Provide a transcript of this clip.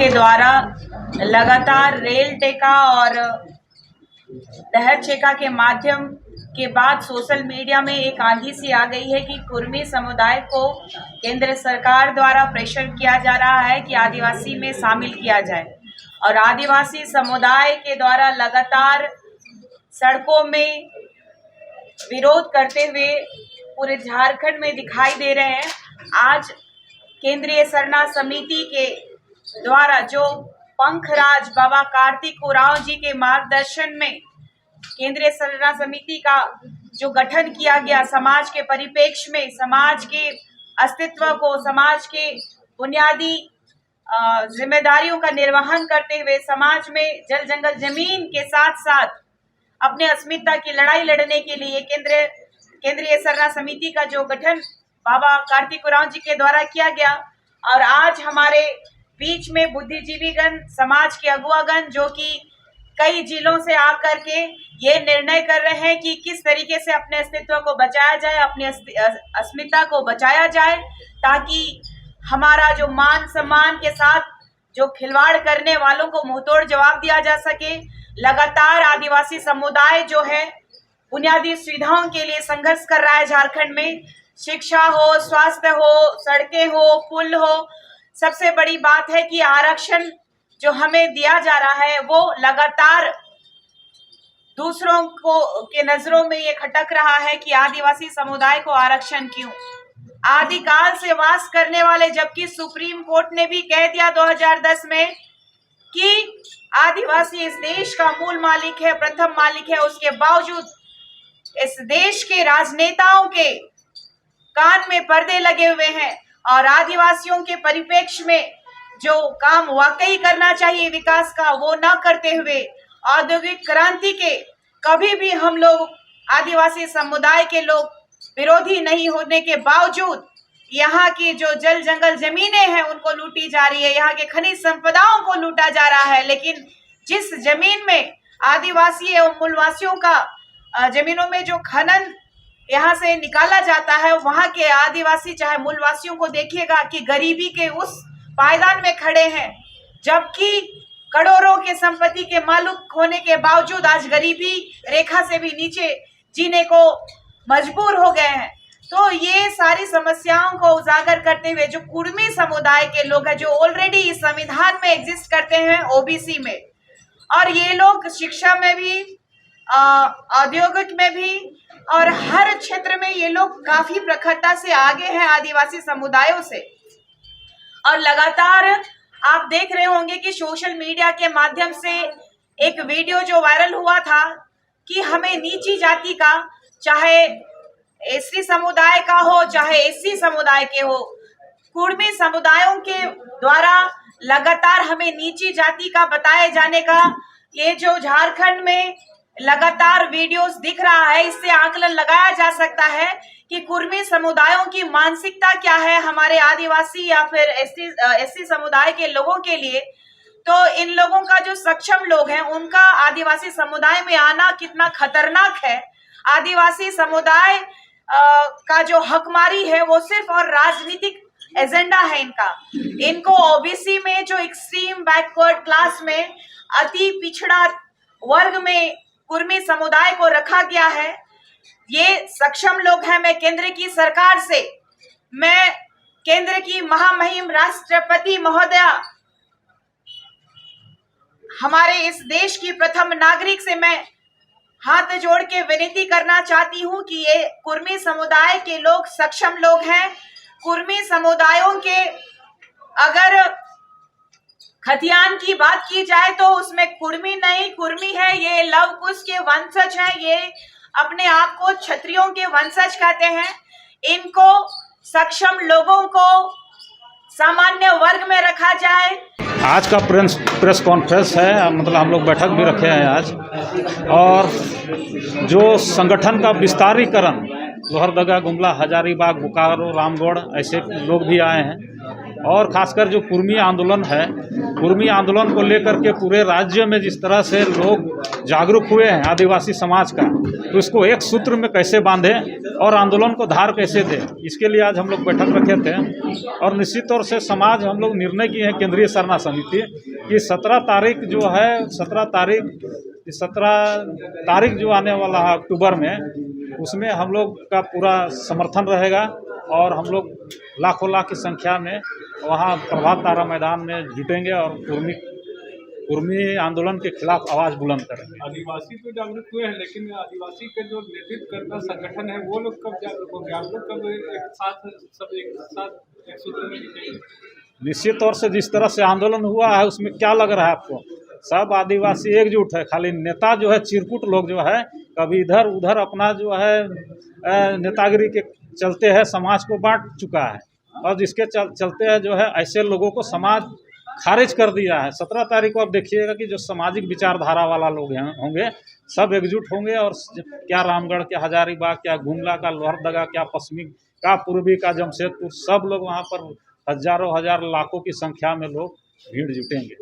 के द्वारा लगातार रेल टेका और दहर छेका के माध्यम के बाद सोशल मीडिया में एक आंधी सी आ गई है कि कुर्मी समुदाय को केंद्र सरकार द्वारा प्रेशर किया जा रहा है कि आदिवासी में शामिल किया जाए, और आदिवासी समुदाय के द्वारा लगातार सड़कों में विरोध करते हुए पूरे झारखंड में दिखाई दे रहे हैं। आज केंद्रीय सरना समिति के द्वारा जो पंखराज बाबा कार्तिक उरांव जी के मार्गदर्शन में केंद्रीय सरना समिति का जो गठन किया गया, समाज के परिप्रेक्ष्य में समाज के अस्तित्व को, समाज के बुनियादी जिम्मेदारियों का निर्वहन करते हुए समाज में जल जंगल जमीन के साथ साथ अपने अस्मिता की लड़ाई लड़ने के लिए केंद्रीय सरना समिति का जो गठन बाबा कार्तिक उरांव जी के द्वारा किया गया। और आज हमारे बीच में बुद्धिजीवीगण, समाज के अगुवागण जो कि कई जिलों से आकर के ये निर्णय कर रहे हैं कि किस तरीके से अपने अस्तित्व को बचाया जाए, अपनी अस्मिता को बचाया जाए, ताकि हमारा जो मान सम्मान के साथ जो खिलवाड़ करने वालों को मुंहतोड़ जवाब दिया जा सके। लगातार आदिवासी समुदाय जो है बुनियादी सुविधाओं के लिए संघर्ष कर रहा है झारखंड में, शिक्षा हो, स्वास्थ्य हो, सड़कें हो, पुल हो। सबसे बड़ी बात है कि आरक्षण जो हमें दिया जा रहा है वो लगातार दूसरों को के नजरों में ये खटक रहा है कि आदिवासी समुदाय को आरक्षण क्यों। आदिकाल से वास करने वाले, जबकि सुप्रीम कोर्ट ने भी कह दिया 2010 में कि आदिवासी इस देश का मूल मालिक है, प्रथम मालिक है, उसके बावजूद इस देश के राजनेताओं के कान में पर्दे लगे हुए हैं और आदिवासियों के परिप्रेक्ष्य में जो काम वाकई करना चाहिए विकास का वो ना करते हुए औद्योगिक क्रांति के कभी भी हम लोग आदिवासी समुदाय के लोग विरोधी नहीं होने के बावजूद यहाँ की जो जल जंगल जमीनें हैं उनको लूटी जा रही है, यहाँ के खनिज संपदाओं को लूटा जा रहा है। लेकिन जिस जमीन में आदिवासी एवं मूलवासियों का जमीनों में जो खनन यहाँ से निकाला जाता है, वहाँ के आदिवासी चाहे मूलवासियों को देखिएगा कि गरीबी के उस पायदान में खड़े हैं, जबकि करोड़ों के संपत्ति के मालिक होने के बावजूद आज गरीबी रेखा से भी नीचे जीने को मजबूर हो गए हैं। तो ये सारी समस्याओं को उजागर करते हुए जो कुर्मी समुदाय के लोग हैं, जो ऑलरेडी इस संविधान में एग्जिस्ट करते हैं ओबीसी में, और ये लोग शिक्षा में भी, औद्योगिक में भी और हर क्षेत्र में ये लोग काफी प्रखरता से आगे हैं आदिवासी समुदायों से। और लगातार आप देख रहे होंगे कि सोशल मीडिया के माध्यम से एक वीडियो जो वायरल हुआ था कि हमें नीची जाति का, चाहे एसटी समुदाय का हो चाहे एससी समुदाय के हो, कुर्मी समुदायों के द्वारा लगातार हमें नीची जाति का बताए जाने का ये जो झारखंड में लगातार वीडियोस दिख रहा है, इससे आकलन लगाया जा सकता है कि कुर्मी समुदायों की मानसिकता क्या है हमारे आदिवासी या फिर एससी समुदाय के लोगों के लिए। तो इन लोगों का जो सक्षम लोग हैं उनका आदिवासी समुदाय में आना कितना खतरनाक है। आदिवासी समुदाय का जो हकमारी है वो सिर्फ और राजनीतिक एजेंडा है इनका। इनको ओबीसी में जो एक्सट्रीम बैकवर्ड क्लास में अति पिछड़ा वर्ग में कुर्मी समुदाय को रखा गया है। ये सक्षम लोग हैं। मैं केंद्र की सरकार से, मैं केंद्र की महामहिम राष्ट्रपति महोदया, हमारे इस देश की प्रथम नागरिक से मैं हाथ जोड़ के विनती करना चाहती हूं कि ये कुर्मी समुदाय के लोग सक्षम लोग हैं। कुर्मी समुदायों के अगर खतियान की बात की जाए तो उसमें कुर्मी नहीं, कुर्मी है ये लव कुश के वंशज है, ये अपने आप को क्षत्रियों के वंशज कहते हैं। इनको सक्षम लोगों को सामान्य वर्ग में रखा जाए। आज का प्रेस कॉन्फ्रेंस है, मतलब हम लोग बैठक भी रखे हैं आज, और जो संगठन का विस्तारीकरण लोहरदगा, गुमला, हजारीबाग, बोकारो, रामगढ़ ऐसे लोग भी आए हैं। और खासकर जो कुर्मी आंदोलन है, कुर्मी आंदोलन को लेकर के पूरे राज्य में जिस तरह से लोग जागरूक हुए हैं आदिवासी समाज का, तो इसको एक सूत्र में कैसे बांधें और आंदोलन को धार कैसे दें, इसके लिए आज हम लोग बैठक रखे थे। और निश्चित तौर से समाज हम लोग निर्णय किए हैं केंद्रीय सरना समिति कि 17 तारीख जो है 17 तारीख जो आने वाला है अक्टूबर में, उसमें हम लोग का पूरा समर्थन रहेगा और हम लोग लाखों लाख की संख्या में वहाँ प्रभात तारा मैदान में जुटेंगे और कुर्मी आंदोलन के खिलाफ आवाज़ बुलंद करेंगे। आदिवासी तो जागरूक हुए हैं, लेकिन आदिवासी के जो नेतृत्व करता संगठन है वो लोग कब जागरूक होंगे? आप लोग कब एक साथ एक सूत्र में जुटेंगे? निश्चित तौर से जिस तरह से आंदोलन हुआ है उसमें क्या लग रहा है आपको, सब आदिवासी एकजुट है। खाली नेता जो है चिरकुट लोग जो है कभी इधर उधर अपना जो है नेतागिरी के चलते है समाज को बांट चुका है और जिसके चलते है जो है ऐसे लोगों को समाज खारिज कर दिया है। 17 तारीख को आप देखिएगा कि जो सामाजिक विचारधारा वाला लोग होंगे सब एकजुट होंगे और क्या रामगढ़, क्या हजारीबाग, क्या गुमला का लोहरदगा, क्या पश्चिमी का पूर्वी का जमशेदपुर, सब लोग वहाँ पर हजारों हजार लाखों की संख्या में लोग भीड़ जुटेंगे।